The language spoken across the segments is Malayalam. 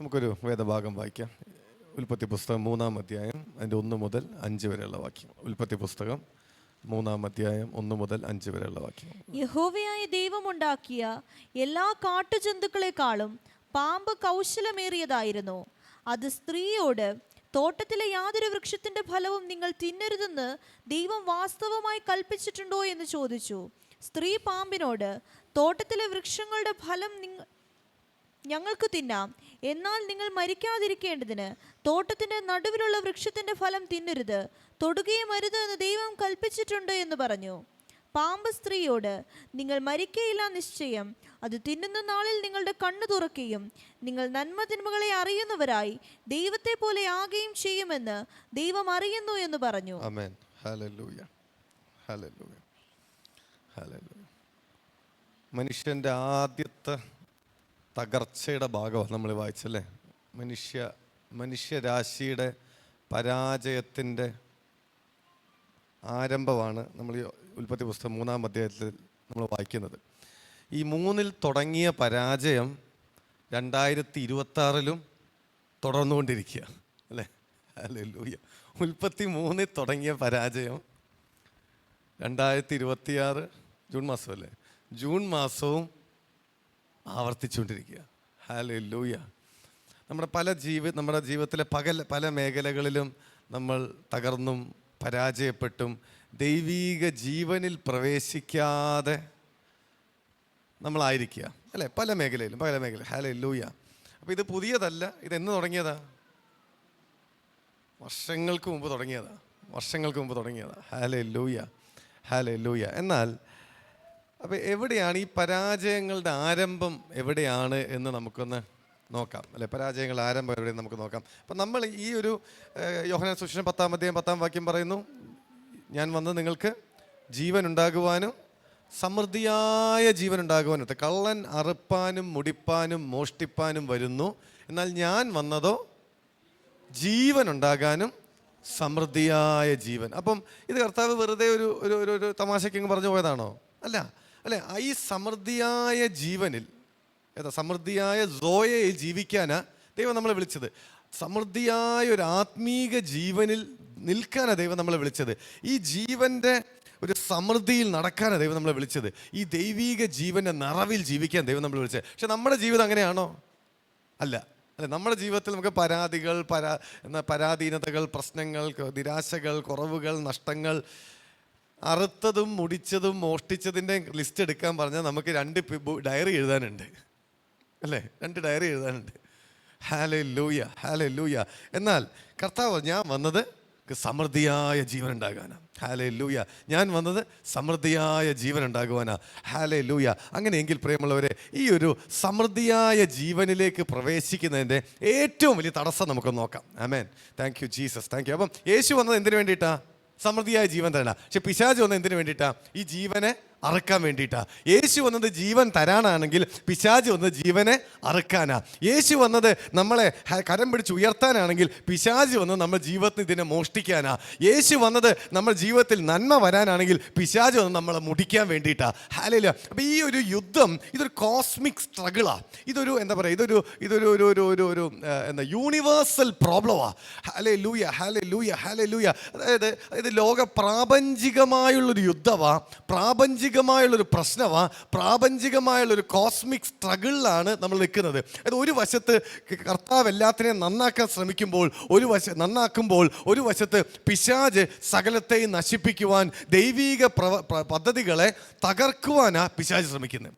നമുക്കൊരു വേദഭാഗം വായിക്കാം. ഉൽപ്പത്തി പുസ്തകം 3-ാം അധ്യായം അതിൻ്റെ 1 മുതൽ 5 വരെയുള്ള വാക്യം. ഉൽപ്പത്തി പുസ്തകം 3-ാം അധ്യായം 1 മുതൽ 5 വരെയുള്ള വാക്യം. യഹോവയായ ദൈവമുണ്ടാക്കിയ എല്ലാ കാട്ടുജന്തുക്കളെക്കാളും പാമ്പ് കൗശലമേറിയതായിരുന്നു. അത് സ്ത്രീയോട്, തോട്ടത്തിലെ യാതൊരു വൃക്ഷത്തിന്റെ ഫലവും നിങ്ങൾ തിന്നരുതെന്ന് ദൈവം വാസ്തവമായി കൽപ്പിച്ചിട്ടുണ്ടോ എന്ന് ചോദിച്ചു. സ്ത്രീ പാമ്പിനോട്, തോട്ടത്തിലെ വൃക്ഷങ്ങളുടെ ഫലം ഞങ്ങൾക്ക് തിന്നാം, എന്നാൽ നിങ്ങൾ മരിക്കാതിരിക്കേണ്ടതിന് തോട്ടത്തിന്റെ നടുവിലുള്ള വൃക്ഷത്തിന്റെ ഫലം തിന്നരുത്, തൊടുകയും അരുത് എന്ന് ദൈവം കൽപ്പിച്ചിട്ടുണ്ട് എന്ന് പറഞ്ഞു. പാമ്പ് സ്ത്രീയോട്, നിങ്ങൾ മരിക്കയില്ല നിശ്ചയം, അത് തിന്നുന്ന നാളിൽ നിങ്ങളുടെ കണ്ണു തുറക്കുകയും നിങ്ങൾ നന്മ തിന്മകളെ അറിയുന്നവരായി ദൈവത്തെ പോലെ ആകുകയും ചെയ്യുമെന്ന് ദൈവം അറിയുന്നു എന്ന് പറഞ്ഞു. ആമേൻ. ഹല്ലേലൂയ, ഹല്ലേലൂയ, ഹല്ലേലൂയ. മനുഷ്യൻ്റെ ആദ്യത്തെ തകർച്ചയുടെ ഭാഗമാണ് നമ്മൾ വായിച്ചല്ലേ. മനുഷ്യരാശിയുടെ പരാജയത്തിൻ്റെ ആരംഭമാണ് നമ്മൾ ഈ ഉൽപ്പത്തി പുസ്തകം 3-ാം അധ്യായത്തിൽ നമ്മൾ വായിക്കുന്നത്. ഈ 3-ൽ തുടങ്ങിയ പരാജയം 2026-ലും തുടർന്നുകൊണ്ടിരിക്കുക അല്ലേ. ഹല്ലേലൂയ. ഉൽപ്പത്തി 3-ൽ തുടങ്ങിയ പരാജയം 2026 ജൂൺ മാസമല്ലേ, ജൂൺ മാസവും ആവർത്തിച്ചുകൊണ്ടിരിക്കുക. ഹല്ലേലൂയ. നമ്മുടെ ജീവിതത്തിലെ പല മേഖലകളിലും നമ്മൾ തകർന്നും പരാജയപ്പെട്ടും ദൈവീക ജീവനിൽ പ്രവേശിക്കാതെ നമ്മളായിരിക്കുക അല്ലേ. പല മേഖലയിലും. ഹല്ലേലൂയ. അപ്പോൾ ഇത് പുതിയതല്ല. ഇതെന്ന് തുടങ്ങിയതാ? വർഷങ്ങൾക്ക് മുമ്പ് തുടങ്ങിയതാ. Hallelujah, hallelujah. എന്നാൽ അപ്പോൾ എവിടെയാണ് ഈ പരാജയങ്ങളുടെ ആരംഭം എവിടെയാണ് എന്ന് നമുക്കൊന്ന് നോക്കാം അല്ലേ. പരാജയങ്ങളുടെ ആരംഭം എവിടെയെന്ന് നമുക്ക് നോക്കാം. അപ്പം നമ്മൾ ഈ ഒരു യോഹന്നാൻ സുവിശേഷം 10-ാം അധ്യായം 10-ാം വാക്യം പറയുന്നു, ഞാൻ വന്നത് നിങ്ങൾക്ക് ജീവൻ ഉണ്ടാകുവാനും സമൃദ്ധിയായ ജീവൻ ഉണ്ടാകുവാനും. കള്ളൻ അറുപ്പാനും മുടിപ്പാനും മോഷ്ടിപ്പാനും വരുന്നു, എന്നാൽ ഞാൻ വന്നതോ ജീവൻ ഉണ്ടാകാനും സമൃദ്ധിയായ ജീവൻ. അപ്പം ഇത് കർത്താവ് വെറുതെ ഒരു തമാശയ്ക്ക് പറഞ്ഞു പോയതാണോ? അല്ല. ഈ സമൃദ്ധിയായ ജീവനിൽ, സമൃദ്ധിയായ സോയയിൽ ജീവിക്കാനാ ദൈവം നമ്മളെ വിളിച്ചത്. സമൃദ്ധിയായ ഒരു ആത്മീക ജീവനിൽ നിൽക്കാനാണ് ദൈവം നമ്മളെ വിളിച്ചത്. ഈ ജീവൻ്റെ ഒരു സമൃദ്ധിയിൽ നടക്കാനാണ് ദൈവം നമ്മളെ വിളിച്ചത്. ഈ ദൈവീക ജീവൻ്റെ നിറവിൽ ജീവിക്കാൻ ദൈവം നമ്മളെ വിളിച്ചത്. പക്ഷെ നമ്മുടെ ജീവിതം അങ്ങനെയാണോ? അല്ല. നമ്മുടെ ജീവിതത്തിൽ നമുക്ക് പരാധീനതകൾ, പ്രശ്നങ്ങൾ, നിരാശകൾ, കുറവുകൾ, നഷ്ടങ്ങൾ, അറുത്തതും മുടിച്ചതും മോഷ്ടിച്ചതിൻ്റെ ലിസ്റ്റ് എടുക്കാൻ പറഞ്ഞാൽ നമുക്ക് 2 ഡയറി എഴുതാനുണ്ട് അല്ലേ. 2 ഡയറി എഴുതാനുണ്ട്. Hallelujah, hallelujah. എന്നാൽ കർത്താവ്, ഞാൻ വന്നത് സമൃദ്ധിയായ ജീവൻ ഉണ്ടാകാനാണ്. ഹല്ലേലൂയ. ഞാൻ വന്നത് സമൃദ്ധിയായ ജീവൻ ഉണ്ടാകുവാനാ. ഹല്ലേലൂയ. അങ്ങനെയെങ്കിൽ പ്രിയമുള്ളവരെ, ഈ ഒരു സമൃദ്ധിയായ ജീവനിലേക്ക് പ്രവേശിക്കുന്നതിൻ്റെ ഏറ്റവും വലിയ തടസ്സം നമുക്ക് നോക്കാം. ആമേൻ. Thank you Jesus, thank you. അപ്പം യേശു വന്നത് എന്തിനു വേണ്ടിയിട്ടാ? സമൃദ്ധിയായ ജീവൻ തരാനാ. പക്ഷെ പിശാച് വന്നത് എന്തിനു വേണ്ടിയിട്ടാ? ഈ ജീവനെ അറുക്കാൻ വേണ്ടിയിട്ടാ. യേശു വന്നത് ജീവൻ തരാനാണെങ്കിൽ പിശാച് വന്നത് ജീവനെ അറുക്കാനാ. യേശു വന്നത് നമ്മളെ കരം പിടിച്ച് ഉയർത്താനാണെങ്കിൽ പിശാച് വന്നത് നമ്മുടെ ജീവിതത്തിൽ ഇതിനെ മോഷ്ടിക്കാനാ. യേശു വന്നത് നമ്മുടെ ജീവിതത്തിൽ നന്മ വരാനാണെങ്കിൽ പിശാച് വന്നത് നമ്മളെ മുടിക്കാൻ വേണ്ടിയിട്ടാ. ഹല്ലേലൂയ. അപ്പം ഈ ഒരു യുദ്ധം ഇതൊരു കോസ്മിക് സ്ട്രഗിളാണ്. ഇതൊരു എന്താ പറയുക, ഇതൊരു യൂണിവേഴ്സൽ പ്രോബ്ലമാ. ഹല്ലേലൂയ, ഹല്ലേലൂയ, ഹല്ലേലൂയ. അതായത് ലോക പ്രാപഞ്ചികമായുള്ളൊരു യുദ്ധമാണ്, പ്രാപഞ്ചികമായുള്ളൊരു പ്രശ്നമാണ്, പ്രാപഞ്ചികമായുള്ളൊരു കോസ്മിക് സ്ട്രഗിളിലാണ് നമ്മൾ നിൽക്കുന്നത്. അത് ഒരു വശത്ത് കർത്താവ് എല്ലാത്തിനെയും നന്നാക്കാൻ ശ്രമിക്കുമ്പോൾ, ഒരു വശത്ത് പിശാച് സകലത്തെയും നശിപ്പിക്കുവാൻ, ദൈവീക പദ്ധതികളെ തകർക്കുവാനാണ് പിശാച് ശ്രമിക്കുന്നത്.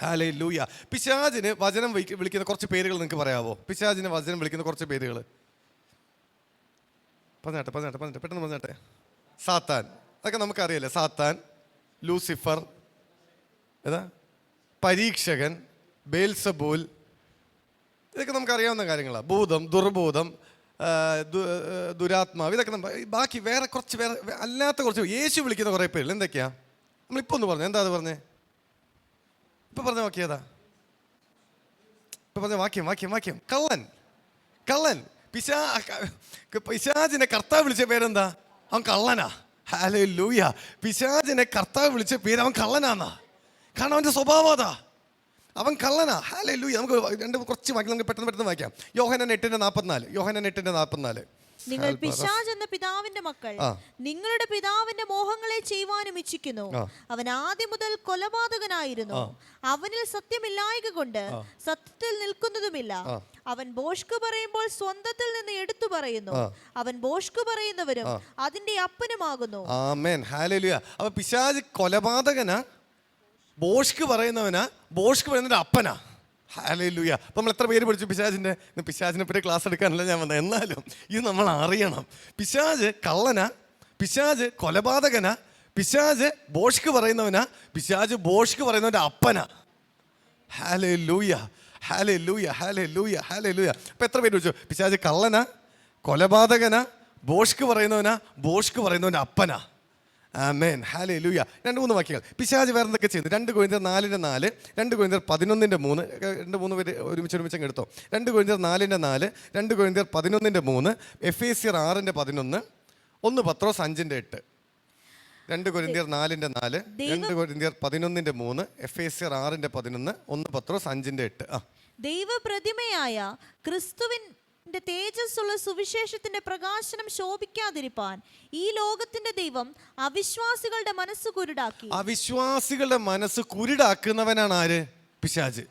ഹല്ലേലൂയ. പിശാചിന് വചനം വിളിക്കുന്ന കുറച്ച് പേരുകൾ നിങ്ങൾക്ക് പറയാമോ? പിശാചിന് വചനം വിളിക്കുന്ന കുറച്ച് പേരുകൾ പെട്ടെന്ന് പറഞ്ഞാട്ടെ. സാത്താൻ, അതൊക്കെ നമുക്കറിയാലേ. സാത്താൻ, ലൂസിഫർ, പരീക്ഷകൻ, ബേൽസബൂൽ, ഇതൊക്കെ നമുക്കറിയാവുന്ന കാര്യങ്ങളാണ്. ഭൂതം, ദുർബോധം, ദുരാത്മാവ്, ഇതൊക്കെ ബാക്കി വേറെ അല്ലാത്ത കുറച്ച് യേശു വിളിക്കുന്ന കുറേ പേര് എന്തൊക്കെയാ? നമ്മളിപ്പോൾ ഒന്ന് പറഞ്ഞു. എന്താ അത് പറഞ്ഞേ? ഇപ്പം പറഞ്ഞ വാക്യം ഏതാ? ഇപ്പം പറഞ്ഞ വാക്യം കള്ളൻ. പിശാചിനെ കർത്താവ് വിളിച്ച പേരെന്താ? അവൻ കള്ളനാ. ഹല്ലേലൂയ. പിശാചിനെ കർത്താവ് വിളിച്ച പേര് അവൻ കള്ളനാന്നാ. കാരണം അവൻ്റെ സ്വഭാവം അതാ. അവൻ കള്ളനാ. ഹല്ലേലൂയ. നമുക്ക് കുറച്ച് വാക്യം നമുക്ക് പെട്ടെന്ന് വായിക്കാം. യോഹന്നാൻ 8:44. നിങ്ങൾ പിശാച് എന്ന പിതാവിന്റെ മക്കൾ, നിങ്ങളുടെ പിതാവിന്റെ മോഹങ്ങളെ ചെയ്യുവാനും ഇച്ഛിക്കുന്നു. അവൻ ആദ്യം മുതൽ കൊലപാതകനായിരുന്നു. അവനിൽ സത്യമില്ലായ്ക കൊണ്ട് സത്യത്തിൽ നിൽക്കുന്നതുമില്ല. അവൻ ഭോഷ്ക് പറയുമ്പോൾ സ്വന്തത്തിൽ നിന്ന് എടുത്തു പറയുന്നു. അവൻ ഭോഷ്ക് പറയുന്നവരും അതിന്റെ അപ്പനുമാകുന്നു. ആമേൻ. ഹല്ലേലൂയ. അപ്പൊ പിശാച് കൊലപാതകനാ, ഭോഷ്ക് പറയുന്നവനാ, ഭോഷ്ക് പറയുന്നവന്റെ അപ്പനാ. ഹല്ലേലൂയ. അപ്പം നമ്മൾ എത്ര പേര് പഠിച്ചു പിശാചിൻ്റെ? പിശാചിനെ പറ്റി ക്ലാസ് എടുക്കാനല്ല ഞാൻ വന്നത്. എന്നാലും ഇത് നമ്മൾ അറിയണം. പിശാച് കള്ളനാ, പിശാച് കൊലപാതകനാ, പിശാച് ഭോഷ്ക് പറയുന്നവനാ, പിശാച് ഭോഷ്ക് പറയുന്നവൻ്റെ അപ്പനാ. ഹല്ലേലൂയ, ഹല്ലേലൂയ, ഹല്ലേലൂയ, ഹല്ലേലൂയ. അപ്പം എത്ര പേര് പഠിച്ചു? പിശാച് കള്ളനാ, കൊലപാതകനാ, ഭോഷ്ക് പറയുന്നവനാ, ഭോഷ്ക് പറയുന്നവൻ്റെ അപ്പനാ. ആമേൻ. ഹല്ലേലൂയ. 2-3 വാക്യങ്ങൾ. പിശാച് വേറെ എന്തൊക്കെ ചെയ്യുന്നു? 2 കൊരിന്ത്യർ 4:4, 2 കൊരിന്ത്യർ 11:3. 2-3 പേര് ഒരുമിച്ച് എടുത്തോ. 2 കൊരിന്ത്യർ 4:4, 2 കൊരിന്ത്യർ 11:3, എഫേസ്യർ 6:11, 1 പത്രോസ് 5:8. 2 കൊരിന്ത്യർ 4:4, 2 കൊരിന്ത്യർ 11:3, എഫേസ്യർ 6:11, 1 പത്രോസ് 5:8. ദൈവപ്രതിമയായ ക്രിസ്തുവിന്റെ തേജസ്സുള്ള സുവിശേഷത്തിന്റെ പ്രകാശനം ശോഭിക്കാതിരിപ്പാൻ ഈ ലോകത്തിന്റെ ദൈവം അവിശ്വാസികളുടെ മനസ്സ് കുരുടാക്കി. അവിശ്വാസികളുടെ മനസ്സ് കുരുടാക്കുന്നവനാണ് ആര്? പിശാച്.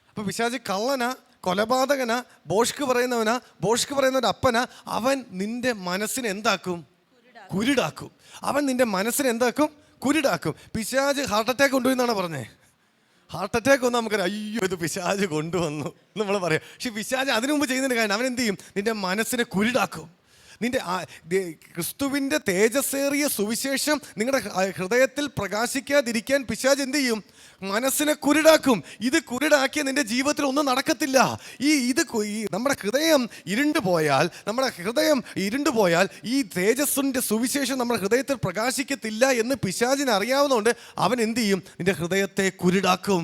അപ്പൊ പിശാച് കള്ളനാ, കൊലപാതകനാ, ഭോഷ്ക് പറയുന്നവനാ, ഭോഷ്ക് പറയുന്നവന്റെ അപ്പനാ. അവൻ നിന്റെ മനസ്സിനെ എന്താക്കും? കുരുടാക്കും. അവൻ നിന്റെ മനസ്സിനെ എന്താക്കും? കുരുടാക്കും. പിശാച് ഹാർട്ട് അറ്റാക്ക് കൊണ്ടുവന്നാണ് പറഞ്ഞേ. ഹാർട്ട് അറ്റാക്ക് വന്നാൽ നമുക്കറിയാം, അയ്യോ ഇത് പിശാച് കൊണ്ടുവന്നു നമ്മൾ പറയാം. പക്ഷെ പിശാച് അതിനു മുമ്പ് ചെയ്യുന്നതിന് കാരണം അവൻ എന്ത് ചെയ്യും? നിന്റെ മനസ്സിനെ കുരുടാക്കും. നിന്റെ ക്രിസ്തുവിൻ്റെ തേജസ്സേറിയ സുവിശേഷം നിങ്ങളുടെ ഹൃദയത്തിൽ പ്രകാശിക്കാതിരിക്കാൻ പിശാച് എന്ത് ചെയ്യും? മനസ്സിനെ കുരുടാക്കും. ഇത് കുരുടാക്കിയ നിന്റെ ജീവിതത്തിൽ ഒന്നും നടക്കത്തില്ല. നമ്മുടെ ഹൃദയം ഇരുണ്ടുപോയാൽ ഈ തേജസ്സിൻ്റെ സുവിശേഷം നമ്മുടെ ഹൃദയത്തിൽ പ്രകാശിക്കത്തില്ല എന്ന് പിശാചിന് അറിയാവുന്നതുകൊണ്ട് അവൻ എന്ത് ചെയ്യും? നിന്റെ ഹൃദയത്തെ കുരുടാക്കും.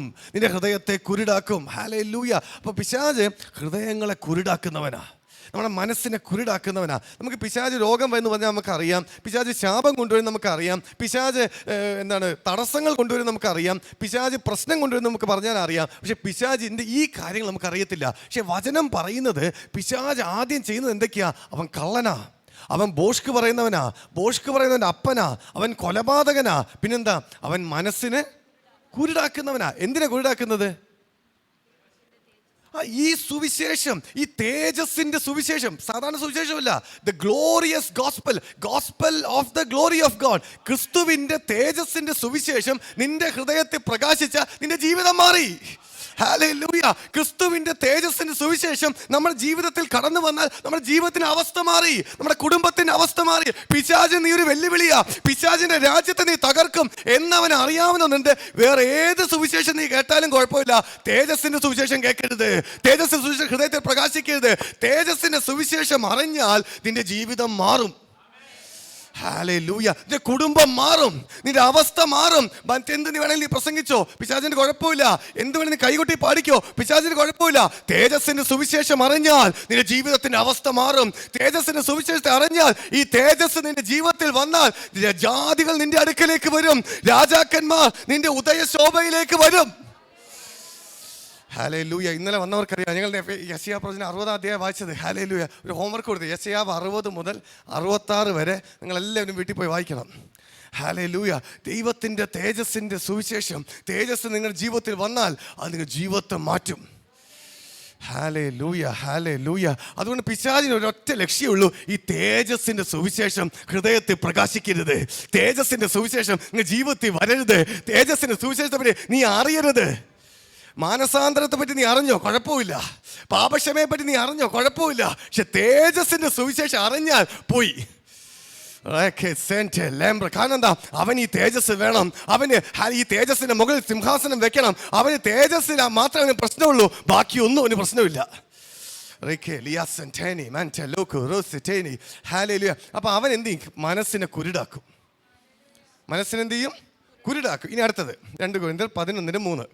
ഹല്ലേലൂയ. അപ്പോൾ പിശാച് ഹൃദയങ്ങളെ കുരുടാക്കുന്നവനാ, നമ്മുടെ മനസ്സിനെ കുരുടാക്കുന്നവനാ. നമുക്ക് പിശാച് രോഗം എന്ന് പറഞ്ഞാൽ നമുക്കറിയാം, പിശാച് ശാപം കൊണ്ടുവരും നമുക്കറിയാം, പിശാച് തടസ്സങ്ങൾ കൊണ്ടുവരും നമുക്കറിയാം, പിശാച് പ്രശ്നം കൊണ്ടുവരും നമുക്ക് പറഞ്ഞാൽ അറിയാം. പക്ഷെ പിശാചിൻ്റെ ഈ കാര്യങ്ങൾ നമുക്കറിയത്തില്ല. പക്ഷെ വചനം പറയുന്നത് പിശാച് ആദ്യം ചെയ്യുന്നത് എന്തൊക്കെയാ? അവൻ കള്ളനാ, അവൻ ഭോഷ്ക് പറയുന്നവനാ, ഭോഷ്ക് പറയുന്നവൻ്റെ അപ്പനാ, അവൻ കൊലപാതകനാ, പിന്നെന്താ? അവൻ മനസ്സിനെ കുരുടാക്കുന്നവനാ. എന്തിനാ കുരുടാക്കുന്നത്? ഈ സുവിശേഷം, ഈ തേജസ്സിന്റെ സുവിശേഷം സാധാരണ സുവിശേഷമല്ല. The glorious gospel of the glory of God. ക്രിസ്തുവിന്റെ തേജസ്സിന്റെ സുവിശേഷം നിന്റെ ഹൃദയത്തിൽ പ്രകാശിച്ച നിന്റെ ജീവിതം മാറി. ഹല്ലേലൂയ. ക്രിസ്തുവിന്റെ തേജസ്സിന്റെ സുവിശേഷം നമ്മുടെ ജീവിതത്തിൽ കടന്നു വന്നാൽ നമ്മുടെ ജീവിതത്തിന്റെ അവസ്ഥ മാറി, നമ്മുടെ കുടുംബത്തിന്റെ അവസ്ഥ മാറി. പിശാചിന് നീ ഒരു വെല്ലുവിളിയാ, പിശാചിന്റെ രാജ്യത്തെ നീ തകർക്കും എന്നവൻ അറിയാവുന്നുണ്ട്. വേറെ ഏത് സുവിശേഷം നീ കേട്ടാലും കുഴപ്പമില്ല, തേജസ്സിന്റെ സുവിശേഷം കേൾക്കരുത്, തേജസ്സിന്റെ സുവിശേഷം ഹൃദയത്തിൽ പ്രകാശിക്കരുത്. തേജസ്സിന്റെ സുവിശേഷം അറിഞ്ഞാൽ നിന്റെ ജീവിതം മാറും. ഹല്ലേലൂയ. നിന്റെ കുടുംബം മാറും, നിന്റെ അവസ്ഥ മാറും. മറ്റെന്ത് നീ വേണമെങ്കിൽ നീ പ്രസംഗിച്ചോ, പിശാചിന് കുഴപ്പമില്ല. എന്ത് വേണമെങ്കിൽ നീ കൈകൊട്ടി പാടിക്കോ, പിശാചിന് കുഴപ്പമില്ല. തേജസ്സിന്റെ സുവിശേഷം അറിഞ്ഞാൽ നിന്റെ ജീവിതത്തിന്റെ അവസ്ഥ മാറും. തേജസ്സിന്റെ സുവിശേഷത്തെ അറിഞ്ഞാൽ ഈ തേജസ് നിന്റെ ജീവിതത്തിൽ വന്നാൽ ജാതികൾ നിന്റെ അടുക്കലേക്ക് വരും, രാജാക്കന്മാർ നിന്റെ ഉദയശോഭയിലേക്ക് വരും. ഹല്ലേലൂയ. ഇന്നലെ വന്നവർക്കറിയാം, ഞങ്ങളുടെ യെശയ്യാ പ്രവചനം 60-ാം അധ്യായം വായിച്ചത്. ഹല്ലേലൂയ. ഒരു ഹോംവർക്ക് കൊടുത്തു. യെശയ്യാ 60 മുതൽ 66 വരെ നിങ്ങളെല്ലാവരും വീട്ടിൽ പോയി വായിക്കണം. ഹല്ലേലൂയ. ദൈവത്തിൻ്റെ തേജസ്സിൻ്റെ സുവിശേഷം, തേജസ് നിങ്ങളുടെ ജീവിതത്തിൽ വന്നാൽ അത് നിങ്ങളുടെ ജീവിതത്തെ മാറ്റും. Hallelujah, hallelujah. അതുകൊണ്ട് പിശാചിന് ഒരൊറ്റ ലക്ഷ്യമുള്ളൂ, ഈ തേജസ്സിൻ്റെ സുവിശേഷം ഹൃദയത്തിൽ പ്രകാശിക്കരുത്, തേജസ്സിൻ്റെ സുവിശേഷം നിങ്ങളുടെ ജീവിതത്തിൽ വരരുത്, തേജസ്സിൻ്റെ സുവിശേഷത്തെ പറ്റി നീ അറിയരുത്. മാനസാന്തരത്തെ പറ്റി നീ അറിഞ്ഞോ? കുഴപ്പമില്ല. പാപക്ഷമയെ പറ്റി നീ അറിഞ്ഞോ? കുഴപ്പമില്ല. പക്ഷെ തേജസ്സിന്റെ സുവിശേഷം അറിഞ്ഞാൽ പോയി. കാരണം എന്താ? അവൻ ഈ തേജസ് വേണം, അവന് ഈ തേജസ്സിന്റെ മുകളിൽ സിംഹാസനം വെക്കണം. അവന് തേജസ്സിന് മാത്രമേ അവന് പ്രശ്നമുള്ളൂ, ബാക്കിയൊന്നും അവന് പ്രശ്നമില്ല. അപ്പൊ അവൻ എന്ത് ചെയ്യും? മനസ്സിനെ കുരുടാക്കും. മനസ്സിനെന്ത് ചെയ്യും? കുരുടാക്കും. ഇനി അടുത്തത് 2 കൊരിന്ത്യർ 11:3.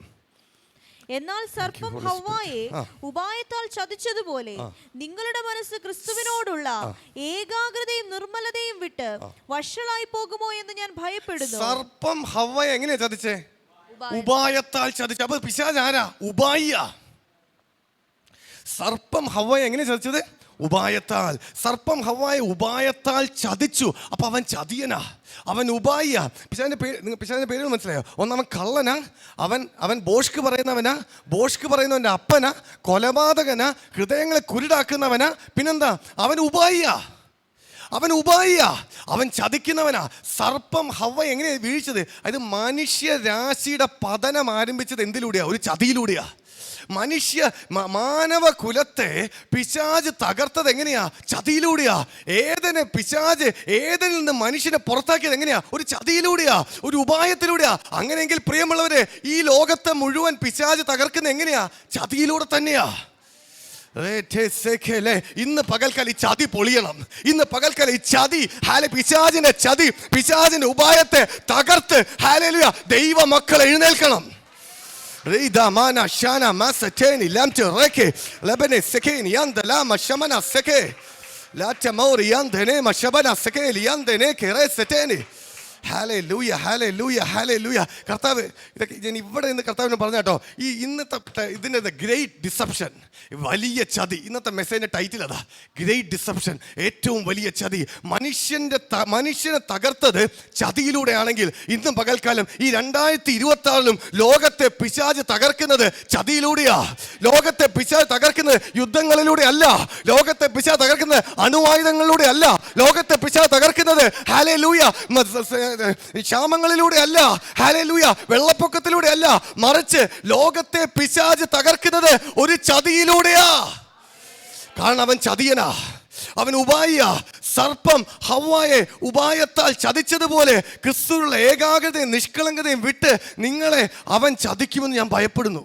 എന്നാൽ സർപ്പം ഹവ്വായെ ഉപായത്താൽ ചതിച്ചതുപോലെ നിങ്ങളുടെ മനസ്സ് ക്രിസ്തുവിനോടുള്ള ഏകാഗ്രതയും നിർമ്മലതയും വിട്ട് വഷളായി പോകുമോ എന്ന് ഞാൻ ഭയപ്പെടുന്നു. സർപ്പം ഹവ്വയെ എങ്ങനെയാ ചതിച്ചേ? ഉപായത്താൽ ചതിച്ചു. അപ്പൊ പിശാച് ആരാ? ഉപായിയാ. സർപ്പം ഹവ്വയെ എങ്ങനെ ചതിച്ചത്? ഉപായത്താൽ. സർപ്പം ഹവ്വയെ ഉപായത്താൽ ചതിച്ചു. അപ്പൊ അവൻ ചതിയനാ, അവൻ ഉപായിയാ. പിശാചിന്റെ പേര് മനസ്സിലായോ? ഒന്നവൻ കള്ളനാ, അവൻ ബോഷ്ക്ക് പറയുന്നവനാ, ബോഷ്ക്ക് പറയുന്നവന്റെ അപ്പനാ, കൊലപാതകനാ, ഹൃദയങ്ങളെ കുരുടാക്കുന്നവനാ. പിന്നെന്താ? അവൻ ഉപായിയാ, അവൻ ഉപായിയാ, അവൻ ചതിക്കുന്നവനാ. സർപ്പം ഹവ്വ എങ്ങനെയാ വീഴ്ചത്? അത് മനുഷ്യരാശിയുടെ പതനം ആരംഭിച്ചത് എന്തിലൂടെയാ? ഒരു ചതിയിലൂടെയാ. മാനവ കുലത്തെ പിശാച് തകർത്തത് എങ്ങനെയാ? ചതിയിലൂടെയാ. ഏതനിൽ നിന്ന് മനുഷ്യനെ പുറത്താക്കിയത് എങ്ങനെയാ? ഒരു ചതിയിലൂടെയാ, ഒരു ഉപായത്തിലൂടെയാ. അങ്ങനെയെങ്കിൽ പ്രിയമുള്ളവരെ, ഈ ലോകത്തെ മുഴുവൻ പിശാച് തകർക്കുന്ന എങ്ങനെയാ? ചതിയിലൂടെ തന്നെയാ. ഇന്ന് പകൽക്കാലം ഈ ചതി പൊളിയണം. ഇന്ന് പകൽക്കാലം ഈ ചതി, പിശാചിന്റെ ചതി, പിശാചിന്റെ ഉപായത്തെ തകർത്ത് ദൈവ മക്കൾ എഴുന്നേൽക്കണം. ഹല്ലേലൂയ, ഹല്ലേലൂയ, ഹല്ലേലൂയ. കർത്താവ് ഇതൊക്കെ ഞാൻ ഇവിടെ നിന്ന് കർത്താവിന് പറഞ്ഞ കേട്ടോ. ഈ ഇന്നത്തെ ഇതിൻ്റെ ഗ്രേറ്റ് ഡിസപ്ഷൻ, വലിയ ചതി. ഇന്നത്തെ മെസ്സേജിന്റെ ടൈറ്റിൽ അതാ, ഗ്രേറ്റ് ഡിസപ്ഷൻ, ഏറ്റവും വലിയ ചതി. മനുഷ്യനെ തകർത്തത് ചതിയിലൂടെയാണെങ്കിൽ ഇന്നും പകൽക്കാലം ഈ 2026 ലോകത്തെ പിശാച് തകർക്കുന്നത് ചതിയിലൂടെയാ. ലോകത്തെ പിശാച് തകർക്കുന്നത് യുദ്ധങ്ങളിലൂടെ അല്ല. ലോകത്തെ പിശാച് തകർക്കുന്നത് അണുവായുധങ്ങളിലൂടെ അല്ല. ലോകത്തെ പിശാച് തകർക്കുന്നത് ഹല്ലേലൂയ ക്ഷാമങ്ങളിലൂടെ അല്ല, ഹല്ലേലൂയ വെള്ളപ്പൊക്കത്തിലൂടെ അല്ല. മറിച്ച് ലോകത്തെ പിശാച് തകർക്കുന്നത് ഒരു ചതിയിലൂടെയാ. കാരണം അവൻ ചതിയനാ, അവൻ ഉപായിയാ. സർപ്പം ഹവ്വയെ ഉപായത്താൽ ചതിച്ചതുപോലെ ക്രിസ്തുവിലുള്ള ഏകാഗ്രതയും നിഷ്കളങ്കതയും വിട്ട് നിങ്ങളെ അവൻ ചതിക്കുമെന്ന് ഞാൻ ഭയപ്പെടുന്നു.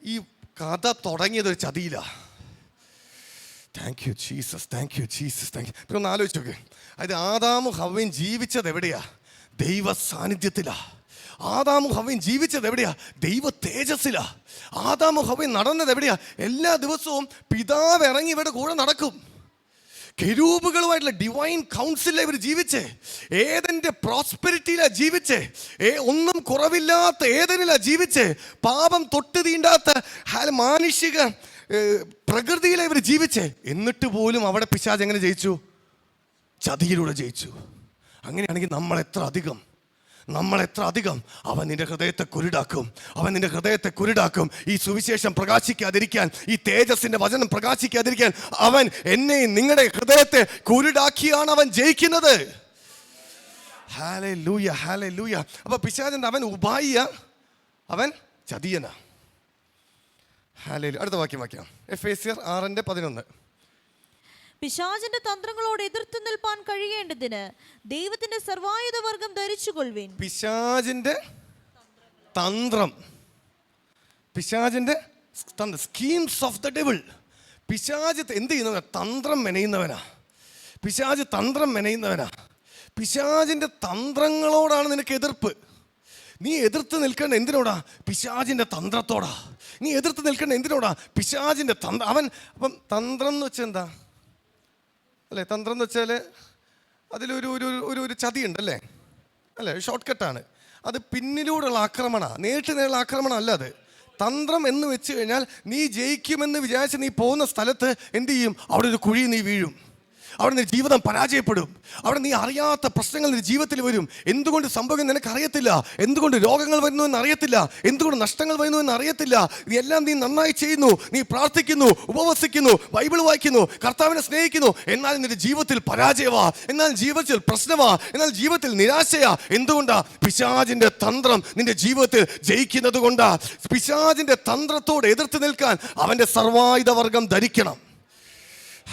ഈ കഥ തുടങ്ങിയത് ഒരു ചതിയില്ല. Thank you Jesus, thank you Jesus, thank you. പിന്നെ ഒന്ന് ആലോചിച്ച് നോക്ക്. അതായത് ആദാമും ഹവ്വയും ജീവിച്ചത് എവിടെയാ? ദൈവ സാന്നിധ്യത്തിലാ. ആദാമും ഹവ്വയും ജീവിച്ചത് എവിടെയാ? ദൈവ തേജസ്സിലാ. ആദാമും ഹവ്വയും നടന്നത് എവിടെയാ? എല്ലാ ദിവസവും പിതാവ് ഇറങ്ങി ഇവരുടെ കൂടെ നടക്കും. കെരൂബുകളുമായിട്ടുള്ള ഡിവൈൻ കൗൺസിലിലാണ് ഇവർ ജീവിച്ചേ. ഏദന്റെ പ്രോസ്പെരിറ്റിയിലാ ജീവിച്ചേ. ഒന്നും കുറവില്ലാത്ത ഏദനിലാ ജീവിച്ചേ. പാപം തൊട്ട് തീണ്ടാത്ത മാനുഷിക പ്രകൃതിയിലെ ഇവർ ജീവിച്ചേ. എന്നിട്ട് പോലും അവിടെ പിശാച് എങ്ങനെ ജയിച്ചു? ചതിയിലൂടെ ജയിച്ചു. അങ്ങനെയാണെങ്കിൽ നമ്മൾ എത്ര അധികം അവൻ നിന്റെ ഹൃദയത്തെ കുരുടാക്കും. അവൻ നിന്റെ ഹൃദയത്തെ കുരുടാക്കും. ഈ സുവിശേഷം പ്രകാശിക്കാതിരിക്കാൻ, ഈ തേജസ്സിന്റെ വചനം പ്രകാശിക്കാതിരിക്കാൻ അവൻ എന്നെയും നിങ്ങളുടെ ഹൃദയത്തെ കുരുടാക്കിയാണ് അവൻ ജയിക്കുന്നത്. Hallelujah, hallelujah. അപ്പൊ പിശാചിന്റെ അവൻ ഉപായിയ, അവൻ ചതിയനാ. ഹല്ലേലൂയ. അടുത്ത വാക്യം എഫേസ്യർ 6:11. പിശാചിന്റെ തന്ത്രങ്ങളോട് എതിർത്ത് നിൽപ്പാൻ കഴിയേണ്ടതിന് ദൈവത്തിന്റെ സർവായുധ വർഗം ധരിച്ചുകൊള്ളുവിൻ. പിശാചിന്റെ തന്ത്രം, പിശാചിന്റെ സ്കീംസ് ഓഫ് ദ ഡെവിൾ. പിശാച് എന്ത് ചെയ്യുന്നവനാ? തന്ത്രം മെനയുന്നവനാ. പിശാച് തന്ത്രം മെനയുന്നവനാ. പിശാചിന്റെ തന്ത്രങ്ങളോടാണ് നിനക്ക് എതിർപ്പ്. നീ എതിർത്ത് നിൽക്കേണ്ട എന്തിനോടാ? പിശാചിന്റെ തന്ത്രത്തോടാ. നീ എതിർത്ത് നിൽക്കേണ്ട എന്തിനോടാ? പിശാചിന്റെ അപ്പം തന്ത്രം എന്ന് വെച്ചാൽ എന്താ അല്ലേ? തന്ത്രം എന്ന് വെച്ചാൽ അതിലൊരു ഒരു ചതി ഉണ്ടല്ലേ, അല്ലേ? ഷോർട്ട് കട്ടാണ് അത്. പിന്നിലൂടെയുള്ള ആക്രമണമാണ്, നേരിട്ടുള്ള ആക്രമണം അല്ല അത്. തന്ത്രം എന്ന് വെച്ച് കഴിഞ്ഞാൽ നീ ജയിക്കുമെന്ന് വിചാരിച്ച് നീ പോകുന്ന സ്ഥലത്ത് എന്ത് ചെയ്യും? അവിടെ ഒരു കുഴി നീ വീഴും. അവിടെ നിന്റെ ജീവിതം പരാജയപ്പെടും. അവിടെ നീ അറിയാത്ത പ്രശ്നങ്ങൾ നിന്റെ ജീവിതത്തിൽ വരും. എന്തുകൊണ്ട് സംഭവിക്കും നിനക്ക് അറിയത്തില്ല. എന്തുകൊണ്ട് രോഗങ്ങൾ വരുന്നു എന്ന് അറിയത്തില്ല. എന്തുകൊണ്ട് നഷ്ടങ്ങൾ വരുന്നു എന്ന് അറിയത്തില്ല. എല്ലാം നീ നന്നായി ചെയ്യുന്നു, നീ പ്രാർത്ഥിക്കുന്നു, ഉപവസിക്കുന്നു, ബൈബിൾ വായിക്കുന്നു, കർത്താവിനെ സ്നേഹിക്കുന്നു. എന്നാൽ നിന്റെ ജീവിതത്തിൽ പരാജയമാ, എന്നാൽ ജീവിതത്തിൽ പ്രശ്നമാ, എന്നാൽ ജീവിതത്തിൽ നിരാശയാ. എന്തുകൊണ്ടാ? പിശാചിന്റെ തന്ത്രം നിന്റെ ജീവിതത്തിൽ ജയിക്കുന്നത് കൊണ്ടാ. പിശാചിന്റെ തന്ത്രത്തോട് എതിർത്ത് നിൽക്കാൻ അവന്റെ സർവായുധ വർഗം ധരിക്കണം.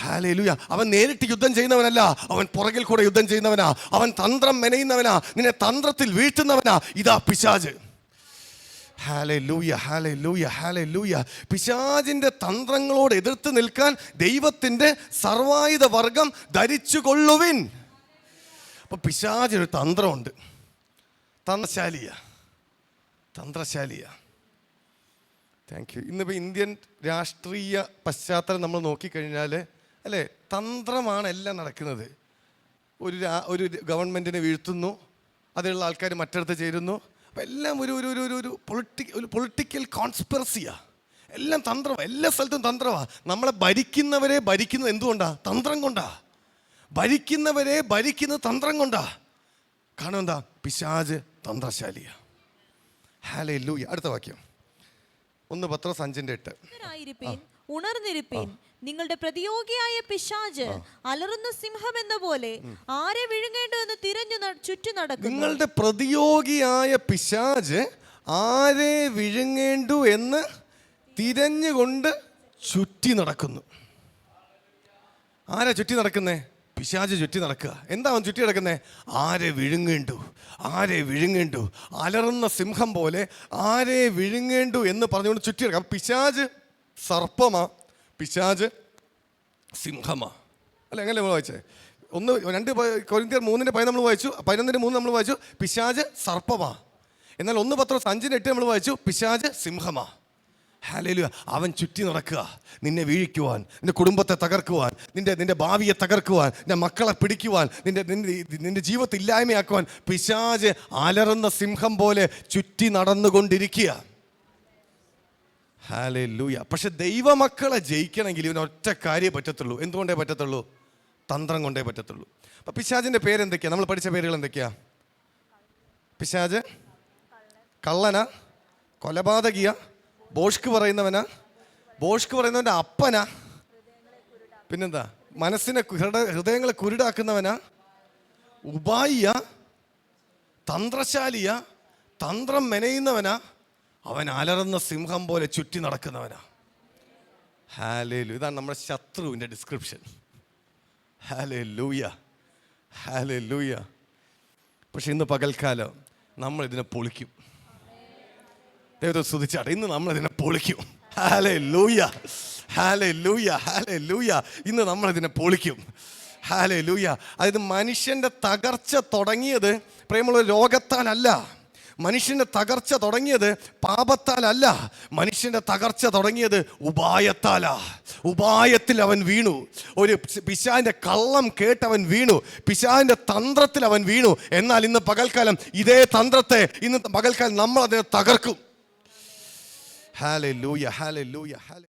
ഹല്ലേലൂയ. അവൻ നേരിട്ട് യുദ്ധം ചെയ്യുന്നവനല്ല, അവൻ പുറകിൽ കൂടെ യുദ്ധം ചെയ്യുന്നവനാ. അവൻ തന്ത്രം മെനയുന്നവനാ, നിന്നെ തന്ത്രത്തിൽ വീഴ്ത്തുന്നവനാ. ഇതാ പിശാച്. ഹല്ലേലൂയ, ഹല്ലേലൂയ, ഹല്ലേലൂയ. പിശാചിന്റെ തന്ത്രങ്ങളോട് എതിർത്ത് നിൽക്കാൻ ദൈവത്തിന്റെ സർവായുധ വർഗം ധരിച്ചുകൊള്ളുവിൻ. അപ്പൊ പിശാചിനൊരു തന്ത്രമുണ്ട്. തന്ത്രശാലിയ. Thank you. ഇന്നിപ്പോൾ ഇന്ത്യൻ രാഷ്ട്രീയ പശ്ചാത്തലം നമ്മൾ നോക്കിക്കഴിഞ്ഞാൽ അല്ലേ, തന്ത്രമാണ് എല്ലാം നടക്കുന്നത്. ഒരു ഗവൺമെൻറ്റിനെ വീഴ്ത്തുന്നു, അതിലുള്ള ആൾക്കാർ മറ്റിടത്ത് ചേരുന്നു. അപ്പം എല്ലാം ഒരു ഒരു ഒരു ഒരു പൊളിറ്റിക്കൽ കോൺസ്പിറസിയാ. എല്ലാം തന്ത്രമാണ്, എല്ലാ സ്ഥലത്തും തന്ത്രമാണ്. നമ്മളെ ഭരിക്കുന്നവരെ ഭരിക്കുന്നത് എന്തുകൊണ്ടാണ്? തന്ത്രം കൊണ്ടാ. ഭരിക്കുന്നവരെ ഭരിക്കുന്നത് തന്ത്രം കൊണ്ടാ. കാരണം എന്താ? പിശാച് തന്ത്രശാലിയാ. ഹല്ലേലൂയ. അടുത്ത വാക്യം 1 പത്രോസ് 5:8. ഉണർന്നിരിപ്പീൻ, നിങ്ങളുടെ പ്രതിയോഗിയായ പിശാച് അലറുന്ന സിംഹം എന്ന പോലെ ആരെ വിഴുങ്ങേണ്ടു എന്ന് തിരഞ്ഞു ചുറ്റി നടക്കുന്നു. നിങ്ങളുടെ പ്രതിയോഗിയായ പിശാച് ആരെ വിഴുങ്ങേണ്ടു എന്ന് തിരഞ്ഞുകൊണ്ട് ചുറ്റി നടക്കുന്നു. ആരാ ചുറ്റി നടക്കുന്നേ? പിശാച് ചുറ്റി നടക്കുക. എന്താ അവൻ ചുറ്റി നടക്കുന്നേ? ആരെ വിഴുങ്ങേണ്ടു, ആരെ വിഴുങ്ങേണ്ടു, അലറുന്ന സിംഹം പോലെ ആരെ വിഴുങ്ങേണ്ടു എന്ന് പറഞ്ഞുകൊണ്ട് ചുറ്റി നടക്കുക. പിശാച് സർപ്പമാ, പിശാച് സിംഹമാ. അല്ല, എങ്ങനെ നമ്മൾ വായിച്ചേ? 2 കൊരിന്ത്യർ 3:10 നമ്മൾ വായിച്ചു, 11:3 നമ്മൾ വായിച്ചു പിശാച് സർപ്പമാ. എന്നാൽ 1 പത്രോസ് 5:8 നമ്മൾ വായിച്ചു പിശാച് സിംഹമാ. ഹല്ലേലൂയ. അവൻ ചുറ്റി നടക്കുക, നിന്നെ വീഴിക്കുവാൻ, നിന്റെ കുടുംബത്തെ തകർക്കുവാൻ, നിന്റെ ഭാവിയെ തകർക്കുവാൻ, നിന്റെ മക്കളെ പിടിക്കുവാൻ, നിന്റെ ജീവിതത്തെ ഇല്ലായ്മയാക്കുവാൻ പിശാച് അലറുന്ന സിംഹം പോലെ ചുറ്റി നടന്നുകൊണ്ടിരിക്കുക. ഹല്ലേലൂയ. പക്ഷെ ദൈവമക്കളെ ജയിക്കണമെങ്കിൽ ഇവന് ഒറ്റ കാര്യമേ പറ്റത്തുള്ളൂ. എന്തുകൊണ്ടേ പറ്റത്തുള്ളൂ? തന്ത്രം കൊണ്ടേ പറ്റത്തുള്ളൂ. അപ്പം പിശാചിൻ്റെ പേരെന്തൊക്കെയാ? നമ്മൾ പഠിച്ച പേരുകൾ എന്തൊക്കെയാ? പിശാച് കള്ളനാ, കൊലപാതകിയ, ബോഷ്ക്ക് പറയുന്നവനാ, ബോഷ്ക്ക് പറയുന്നവൻ്റെ അപ്പനാ, പിന്നെന്താ? ഹൃദയങ്ങളെ കുരുടാക്കുന്നവനാ, ഉപായിയ, തന്ത്രശാലിയ, തന്ത്രം മെനയുന്നവനാ, അവൻ അലറുന്ന സിംഹം പോലെ ചുറ്റി നടക്കുന്നവനാ. ഹല്ലേലൂയ. ഇതാണ് നമ്മുടെ ശത്രുവിൻ്റെ ഡിസ്ക്രിപ്ഷൻ. Hallelujah, hallelujah. പക്ഷെ ഇന്ന് പകൽക്കാലം നമ്മൾ ഇതിനെ പൊളിക്കും. ദൈവത്തെ സ്തുതിച്ചാട്ടെ. ഇന്ന് നമ്മളിതിനെ പൊളിക്കും. ഹല്ലേലൂയ, ഹല്ലേലൂയ, ഹല്ലേലൂയ. ഇന്ന് നമ്മളിതിനെ പൊളിക്കും. ഹല്ലേലൂയ. അതായത് മനുഷ്യൻ്റെ തകർച്ച തുടങ്ങിയത് പ്രിയമുള്ള രോഗത്താലല്ല, മനുഷ്യൻ്റെ തകർച്ച തുടങ്ങിയത് പാപത്താലല്ല, മനുഷ്യൻ്റെ തകർച്ച തുടങ്ങിയത് ഉപായത്താലാ. ഉപായത്തിൽ അവൻ വീണു. ഒരു പിശാചിൻ്റെ കള്ളം കേട്ട് അവൻ വീണു, പിശാചിൻ്റെ തന്ത്രത്തിൽ അവൻ വീണു. എന്നാൽ ഇന്ന് പകൽക്കാലം ഇതേ തന്ത്രത്തെ ഇന്ന് പകൽക്കാലം നമ്മൾ അതിനെ തകർക്കും. ഹല്ലേലൂയ, ഹല്ലേലൂയ, ഹല്ലേലൂയ.